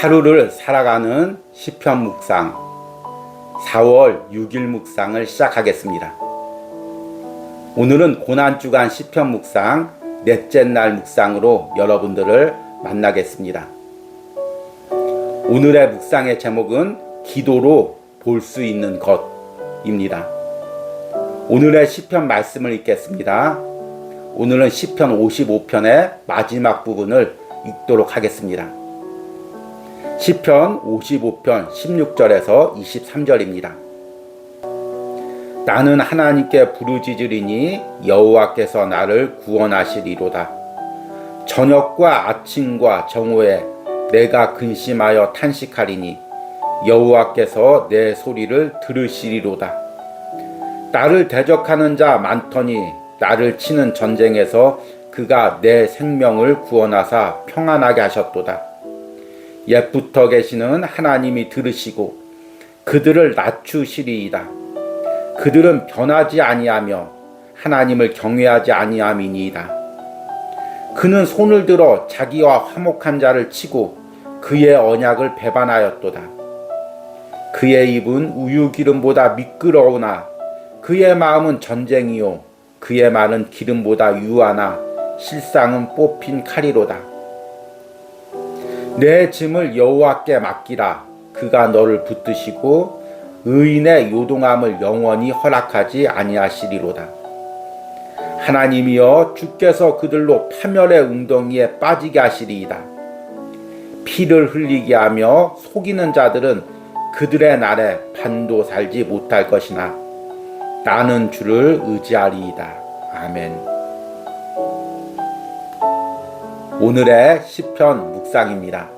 하루를 살아가는 시편 묵상 4월 6일 묵상을 시작하겠습니다. 오늘은 고난주간 시편 묵상 넷째 날 묵상으로 여러분들을 만나겠습니다. 오늘의 묵상의 제목은 기도로 볼 수 있는 것입니다. 오늘의 시편 말씀을 읽겠습니다. 오늘은 시편 55편의 마지막 부분을 읽도록 하겠습니다. 시편 55편 16절에서 23절입니다. 나는 하나님께 부르짖으리니 여호와께서 나를 구원하시리로다. 저녁과 아침과 정오에 내가 근심하여 탄식하리니 여호와께서 내 소리를 들으시리로다. 나를 대적하는 자 많더니 나를 치는 전쟁에서 그가 내 생명을 구원하사 평안하게 하셨도다. 옛부터 계시는 하나님이 들으시고 그들을 낮추시리이다. 그들은 변하지 아니하며 하나님을 경외하지 아니함이니이다. 그는 손을 들어 자기와 화목한 자를 치고 그의 언약을 배반하였도다. 그의 입은 우유 기름보다 미끄러우나 그의 마음은 전쟁이요 그의 말은 기름보다 유하나 실상은 뽑힌 칼이로다. 내 짐을 여호와께 맡기라. 그가 너를 붙드시고 의인의 요동함을 영원히 허락하지 아니하시리로다. 하나님이여 주께서 그들로 파멸의 웅덩이에 빠지게 하시리이다. 피를 흘리게 하며 속이는 자들은 그들의 날에 반도 살지 못할 것이나 나는 주를 의지하리이다. 아멘. 오늘의 시편 묵상입니다.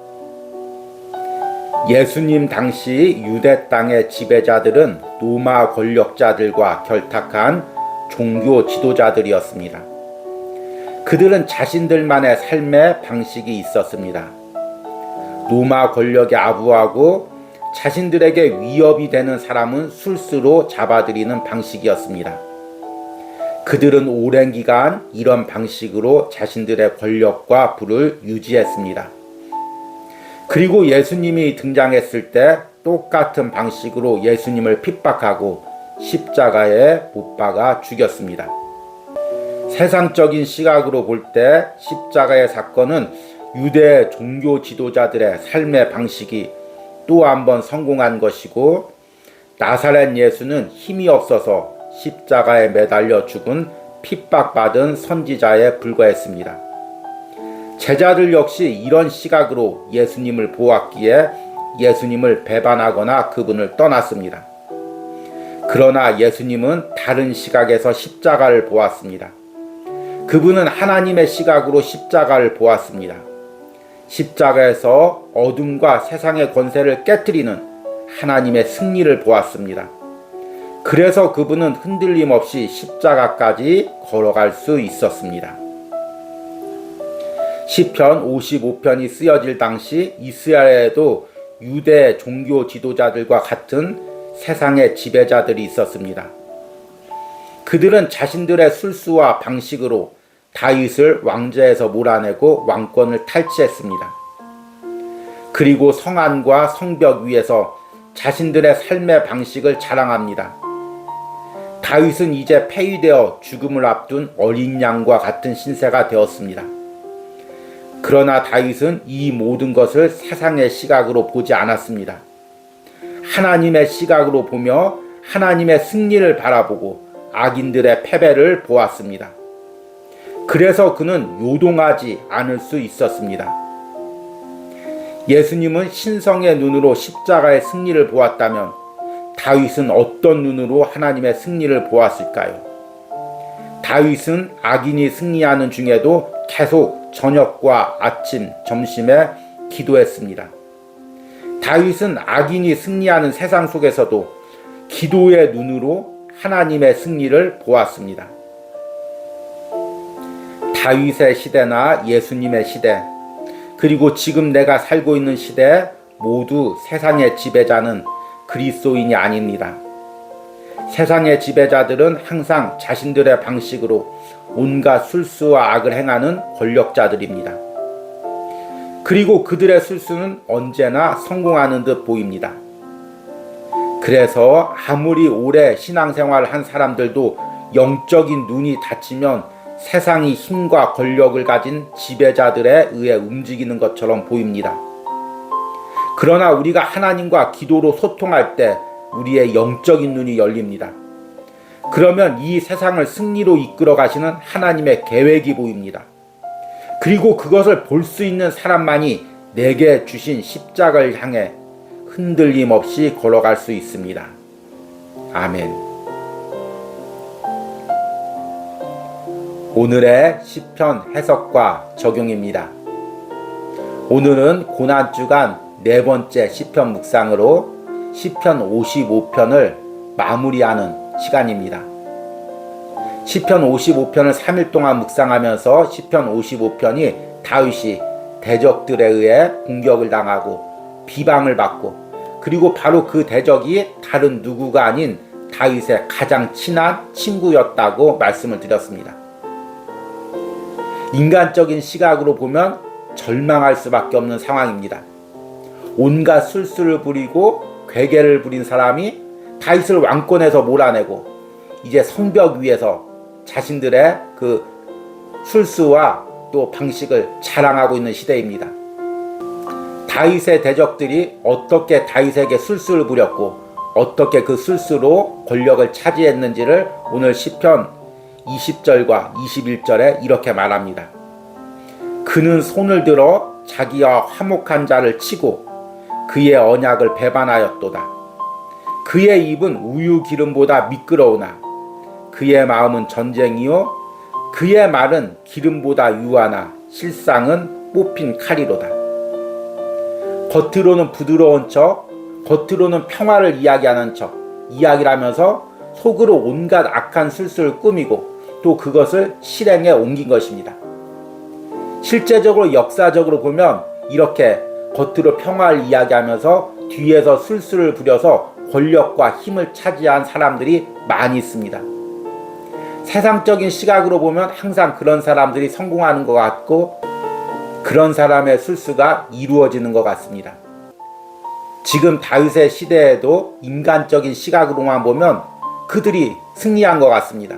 예수님 당시 유대 땅의 지배자들은 로마 권력자들과 결탁한 종교 지도자들이었습니다. 그들은 자신들만의 삶의 방식이 있었습니다. 로마 권력에 아부하고 자신들에게 위협이 되는 사람은 술수로 잡아들이는 방식이었습니다. 그들은 오랜 기간 이런 방식으로 자신들의 권력과 부를 유지했습니다. 그리고 예수님이 등장했을 때 똑같은 방식으로 예수님을 핍박하고 십자가에 못 박아 죽였습니다. 세상적인 시각으로 볼 때 십자가의 사건은 유대 종교 지도자들의 삶의 방식이 또 한 번 성공한 것이고 나사렛 예수는 힘이 없어서 십자가에 매달려 죽은 핍박받은 선지자에 불과했습니다. 제자들 역시 이런 시각으로 예수님을 보았기에 예수님을 배반하거나 그분을 떠났습니다. 그러나 예수님은 다른 시각에서 십자가를 보았습니다. 그분은 하나님의 시각으로 십자가를 보았습니다. 십자가에서 어둠과 세상의 권세를 깨트리는 하나님의 승리를 보았습니다. 그래서 그분은 흔들림 없이 십자가까지 걸어갈 수 있었습니다. 시편 55편이 쓰여질 당시 이스라엘에도 유대 종교 지도자들과 같은 세상의 지배자들이 있었습니다. 그들은 자신들의 술수와 방식으로 다윗을 왕좌에서 몰아내고 왕권을 탈취했습니다. 그리고 성안과 성벽 위에서 자신들의 삶의 방식을 자랑합니다. 다윗은 이제 폐위되어 죽음을 앞둔 어린 양과 같은 신세가 되었습니다. 그러나 다윗은 이 모든 것을 세상의 시각으로 보지 않았습니다. 하나님의 시각으로 보며 하나님의 승리를 바라보고 악인들의 패배를 보았습니다. 그래서 그는 요동하지 않을 수 있었습니다. 예수님은 신성의 눈으로 십자가의 승리를 보았다면 다윗은 어떤 눈으로 하나님의 승리를 보았을까요? 다윗은 악인이 승리하는 중에도 계속 저녁과 아침, 점심에 기도했습니다. 다윗은 악인이 승리하는 세상 속에서도 기도의 눈으로 하나님의 승리를 보았습니다. 다윗의 시대나 예수님의 시대, 그리고 지금 내가 살고 있는 시대 모두 세상의 지배자는 그리스도인이 아닙니다. 세상의 지배자들은 항상 자신들의 방식으로 온갖 술수와 악을 행하는 권력자들입니다. 그리고 그들의 술수는 언제나 성공하는 듯 보입니다. 그래서 아무리 오래 신앙생활을 한 사람들도 영적인 눈이 닫히면 세상이 힘과 권력을 가진 지배자들에 의해 움직이는 것처럼 보입니다. 그러나 우리가 하나님과 기도로 소통할 때 우리의 영적인 눈이 열립니다. 그러면 이 세상을 승리로 이끌어 가시는 하나님의 계획이 보입니다. 그리고 그것을 볼 수 있는 사람만이 내게 주신 십자가를 향해 흔들림 없이 걸어갈 수 있습니다. 아멘. 오늘의 시편 해석과 적용입니다. 오늘은 고난주간 네 번째 시편 묵상으로 시편 55편을 마무리하는 시간입니다. 시편 55편을 3일 동안 묵상하면서 시편 55편이 다윗이 대적들에 의해 공격을 당하고 비방을 받고, 그리고 바로 그 대적이 다른 누구가 아닌 다윗의 가장 친한 친구였다고 말씀을 드렸습니다. 인간적인 시각으로 보면 절망할 수밖에 없는 상황입니다. 온갖 술수를 부리고 괴계를 부린 사람이 다윗을 왕권에서 몰아내고 이제 성벽 위에서 자신들의 그 술수와 또 방식을 자랑하고 있는 시대입니다. 다윗의 대적들이 어떻게 다윗에게 술수를 부렸고 어떻게 그 술수로 권력을 차지했는지를 오늘 시편 20절과 21절에 이렇게 말합니다. 그는 손을 들어 자기와 화목한 자를 치고 그의 언약을 배반하였도다. 그의 입은 우유 기름보다 미끄러우나 그의 마음은 전쟁이요 그의 말은 기름보다 유하나 실상은 뽑힌 칼이로다. 겉으로는 부드러운 척, 겉으로는 평화를 이야기하는 척 이야기를 하면서 속으로 온갖 악한 술수를 꾸미고 또 그것을 실행에 옮긴 것입니다. 실제적으로 역사적으로 보면 이렇게 겉으로 평화를 이야기하면서 뒤에서 술수를 부려서 권력과 힘을 차지한 사람들이 많이 있습니다. 세상적인 시각으로 보면 항상 그런 사람들이 성공하는 것 같고 그런 사람의 술수가 이루어지는 것 같습니다. 지금 다윗의 시대에도 인간적인 시각으로만 보면 그들이 승리한 것 같습니다.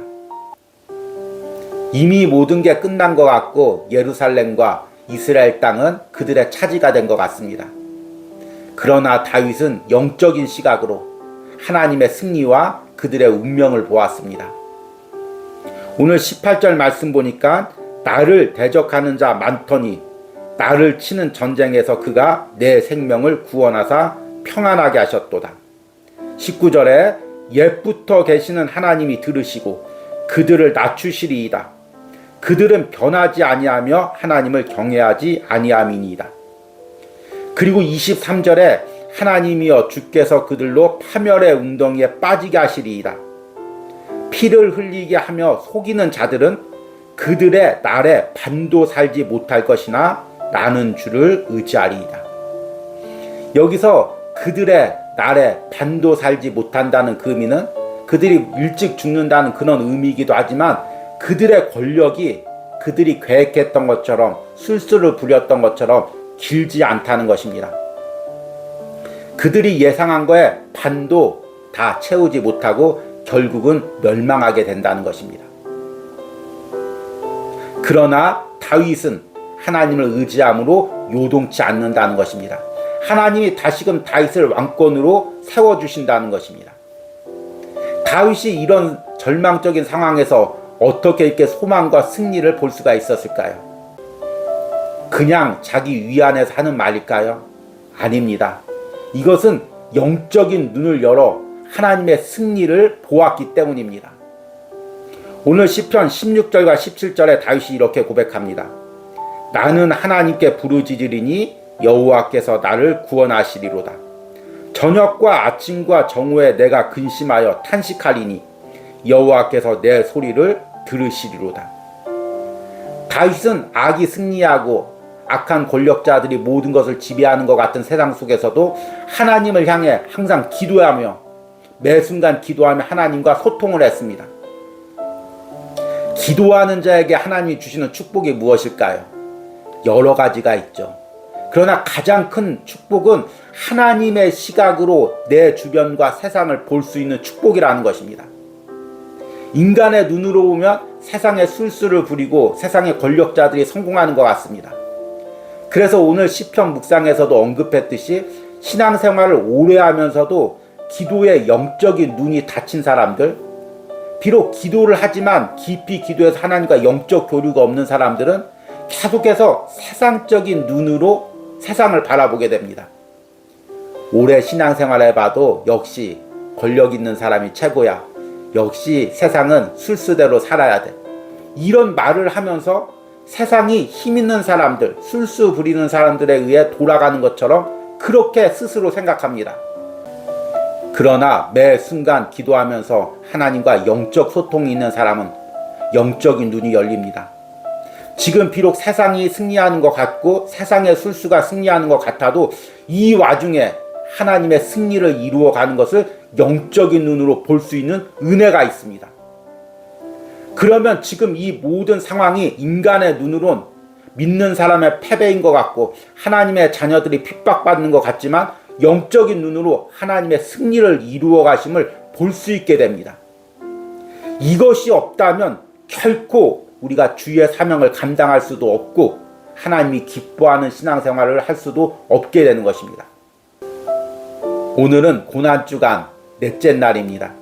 이미 모든 게 끝난 것 같고 예루살렘과 이스라엘 땅은 그들의 차지가 된 것 같습니다. 그러나 다윗은 영적인 시각으로 하나님의 승리와 그들의 운명을 보았습니다. 오늘 18절 말씀 보니까 나를 대적하는 자 많더니 나를 치는 전쟁에서 그가 내 생명을 구원하사 평안하게 하셨도다. 19절에 옛부터 계시는 하나님이 들으시고 그들을 낮추시리이다. 그들은 변하지 아니하며 하나님을 경외하지 아니함이니이다. 그리고 23절에 하나님이여 주께서 그들로 파멸의 웅덩이에 빠지게 하시리이다. 피를 흘리게 하며 속이는 자들은 그들의 날에 반도 살지 못할 것이나 나는 주를 의지하리이다. 여기서 그들의 날에 반도 살지 못한다는 그 의미는 그들이 일찍 죽는다는 그런 의미이기도 하지만 그들의 권력이 그들이 계획했던 것처럼 술수를 부렸던 것처럼 길지 않다는 것입니다. 그들이 예상한 거에 반도 다 채우지 못하고 결국은 멸망하게 된다는 것입니다. 그러나 다윗은 하나님을 의지함으로 요동치 않는다는 것입니다. 하나님이 다시금 다윗을 왕권으로 세워주신다는 것입니다. 다윗이 이런 절망적인 상황에서 어떻게 이렇게 소망과 승리를 볼 수가 있었을까요? 그냥 자기 위안에서 하는 말일까요? 아닙니다. 이것은 영적인 눈을 열어 하나님의 승리를 보았기 때문입니다. 오늘 시편 16절과 17절에 다윗이 이렇게 고백합니다. 나는 하나님께 부르짖으리니 여호와께서 나를 구원하시리로다. 저녁과 아침과 정오에 내가 근심하여 탄식하리니 여호와께서 내 소리를 들으시리로다. 다윗은 악이 승리하고 악한 권력자들이 모든 것을 지배하는 것 같은 세상 속에서도 하나님을 향해 항상 기도하며 매 순간 기도하며 하나님과 소통을 했습니다. 기도하는 자에게 하나님이 주시는 축복이 무엇일까요? 여러 가지가 있죠. 그러나 가장 큰 축복은 하나님의 시각으로 내 주변과 세상을 볼 수 있는 축복이라는 것입니다. 인간의 눈으로 보면 세상의 술수를 부리고 세상의 권력자들이 성공하는 것 같습니다. 그래서 오늘 시편 묵상에서도 언급했듯이 신앙생활을 오래 하면서도 기도에 영적인 눈이 닫힌 사람들, 비록 기도를 하지만 깊이 기도해서 하나님과 영적 교류가 없는 사람들은 계속해서 세상적인 눈으로 세상을 바라보게 됩니다. 오래 신앙생활을 해봐도 역시 권력 있는 사람이 최고야. 역시 세상은 술수대로 살아야 돼. 이런 말을 하면서 세상이 힘 있는 사람들, 술수 부리는 사람들에 의해 돌아가는 것처럼 그렇게 스스로 생각합니다. 그러나 매 순간 기도하면서 하나님과 영적 소통이 있는 사람은 영적인 눈이 열립니다. 지금 비록 세상이 승리하는 것 같고 세상의 술수가 승리하는 것 같아도 이 와중에 하나님의 승리를 이루어가는 것을 영적인 눈으로 볼 수 있는 은혜가 있습니다. 그러면 지금 이 모든 상황이 인간의 눈으론 믿는 사람의 패배인 것 같고 하나님의 자녀들이 핍박받는 것 같지만 영적인 눈으로 하나님의 승리를 이루어 가심을 볼 수 있게 됩니다. 이것이 없다면 결코 우리가 주의 사명을 감당할 수도 없고 하나님이 기뻐하는 신앙생활을 할 수도 없게 되는 것입니다. 오늘은 고난주간 넷째 날입니다.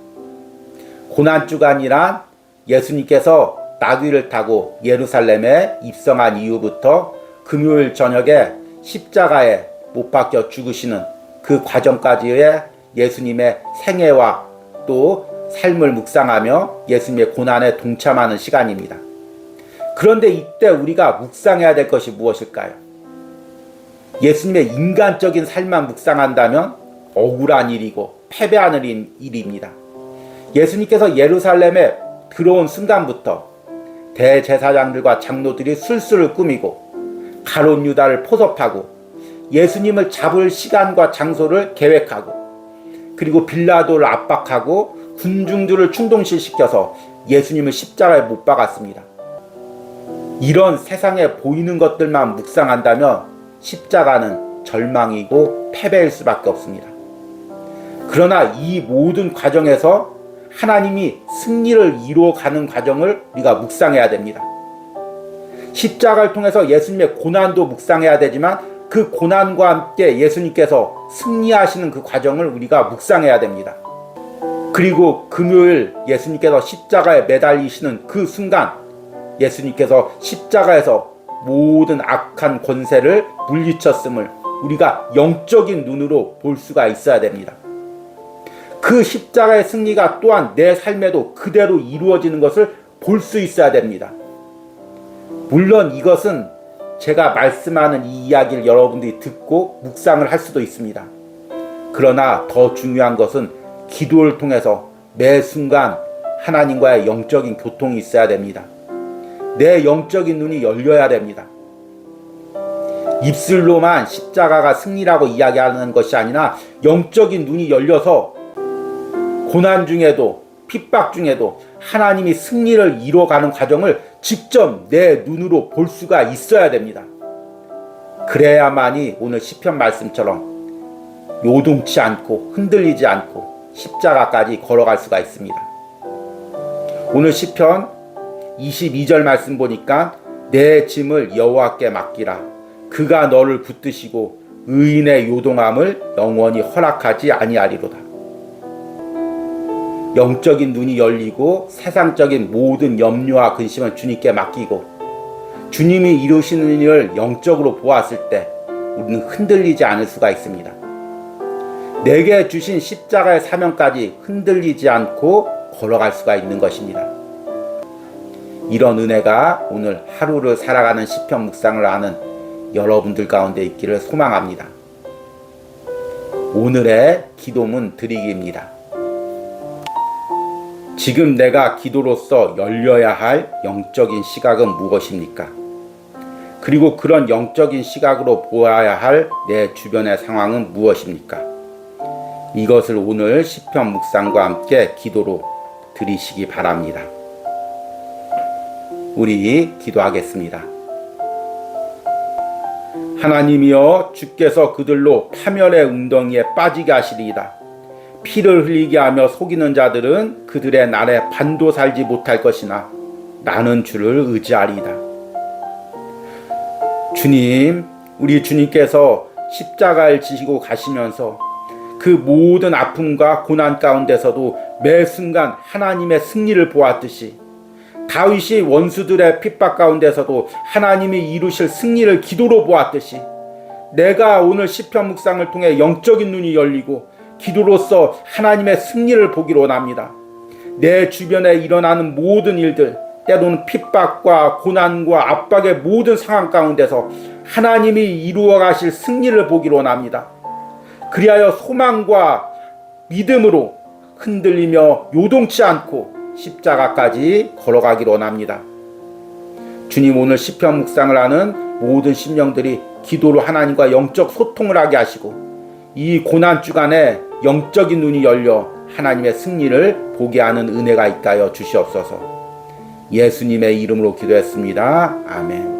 고난주간이란 예수님께서 나귀를 타고 예루살렘에 입성한 이후부터 금요일 저녁에 십자가에 못 박혀 죽으시는 그 과정까지의 예수님의 생애와 또 삶을 묵상하며 예수님의 고난에 동참하는 시간입니다. 그런데 이때 우리가 묵상해야 될 것이 무엇일까요? 예수님의 인간적인 삶만 묵상한다면 억울한 일이고 패배하는 일입니다. 예수님께서 예루살렘에 들어온 순간부터 대제사장들과 장로들이 술수를 꾸미고 가룟 유다를 포섭하고 예수님을 잡을 시간과 장소를 계획하고 그리고 빌라도를 압박하고 군중들을 충동시켜서 예수님을 십자가에 못 박았습니다. 이런 세상에 보이는 것들만 묵상한다면 십자가는 절망이고 패배일 수밖에 없습니다. 그러나 이 모든 과정에서 하나님이 승리를 이루어가는 과정을 우리가 묵상해야 됩니다. 십자가를 통해서 예수님의 고난도 묵상해야 되지만 그 고난과 함께 예수님께서 승리하시는 그 과정을 우리가 묵상해야 됩니다. 그리고 금요일 예수님께서 십자가에 매달리시는 그 순간 예수님께서 십자가에서 모든 악한 권세를 물리쳤음을 우리가 영적인 눈으로 볼 수가 있어야 됩니다. 그 십자가의 승리가 또한 내 삶에도 그대로 이루어지는 것을 볼 수 있어야 됩니다. 물론 이것은 제가 말씀하는 이 이야기를 여러분들이 듣고 묵상을 할 수도 있습니다. 그러나 더 중요한 것은 기도를 통해서 매 순간 하나님과의 영적인 교통이 있어야 됩니다. 내 영적인 눈이 열려야 됩니다. 입술로만 십자가가 승리라고 이야기하는 것이 아니라 영적인 눈이 열려서 고난 중에도 핍박 중에도 하나님이 승리를 이뤄가는 과정을 직접 내 눈으로 볼 수가 있어야 됩니다. 그래야만이 오늘 시편 말씀처럼 요동치 않고 흔들리지 않고 십자가까지 걸어갈 수가 있습니다. 오늘 시편 22절 말씀 보니까 내 짐을 여호와께 맡기라. 그가 너를 붙드시고 의인의 요동함을 영원히 허락하지 아니하리로다. 영적인 눈이 열리고 세상적인 모든 염려와 근심을 주님께 맡기고 주님이 이루시는 일을 영적으로 보았을 때 우리는 흔들리지 않을 수가 있습니다. 내게 주신 십자가의 사명까지 흔들리지 않고 걸어갈 수가 있는 것입니다. 이런 은혜가 오늘 하루를 살아가는 시편 묵상을 하는 여러분들 가운데 있기를 소망합니다. 오늘의 기도문 드리기입니다. 지금 내가 기도로서 열려야 할 영적인 시각은 무엇입니까? 그리고 그런 영적인 시각으로 보아야 할 내 주변의 상황은 무엇입니까? 이것을 오늘 시편 묵상과 함께 기도로 드리시기 바랍니다. 우리 기도하겠습니다. 하나님이여 주께서 그들로 파멸의 웅덩이에 빠지게 하시리이다. 피를 흘리게 하며 속이는 자들은 그들의 날에 반도 살지 못할 것이나 나는 주를 의지하리이다. 주님, 우리 주님께서 십자가를 지시고 가시면서 그 모든 아픔과 고난 가운데서도 매 순간 하나님의 승리를 보았듯이 다윗이 원수들의 핍박 가운데서도 하나님이 이루실 승리를 기도로 보았듯이 내가 오늘 시편 묵상을 통해 영적인 눈이 열리고 기도로서 하나님의 승리를 보기로 원합니다. 내 주변에 일어나는 모든 일들, 때로는 핍박과 고난과 압박의 모든 상황 가운데서 하나님이 이루어 가실 승리를 보기로 원합니다. 그리하여 소망과 믿음으로 흔들리며 요동치 않고 십자가까지 걸어가기로 원합니다. 주님, 오늘 시편 묵상을 하는 모든 심령들이 기도로 하나님과 영적 소통을 하게 하시고 이 고난 주간에 영적인 눈이 열려 하나님의 승리를 보게 하는 은혜가 있게 하여 주시옵소서. 예수님의 이름으로 기도했습니다. 아멘.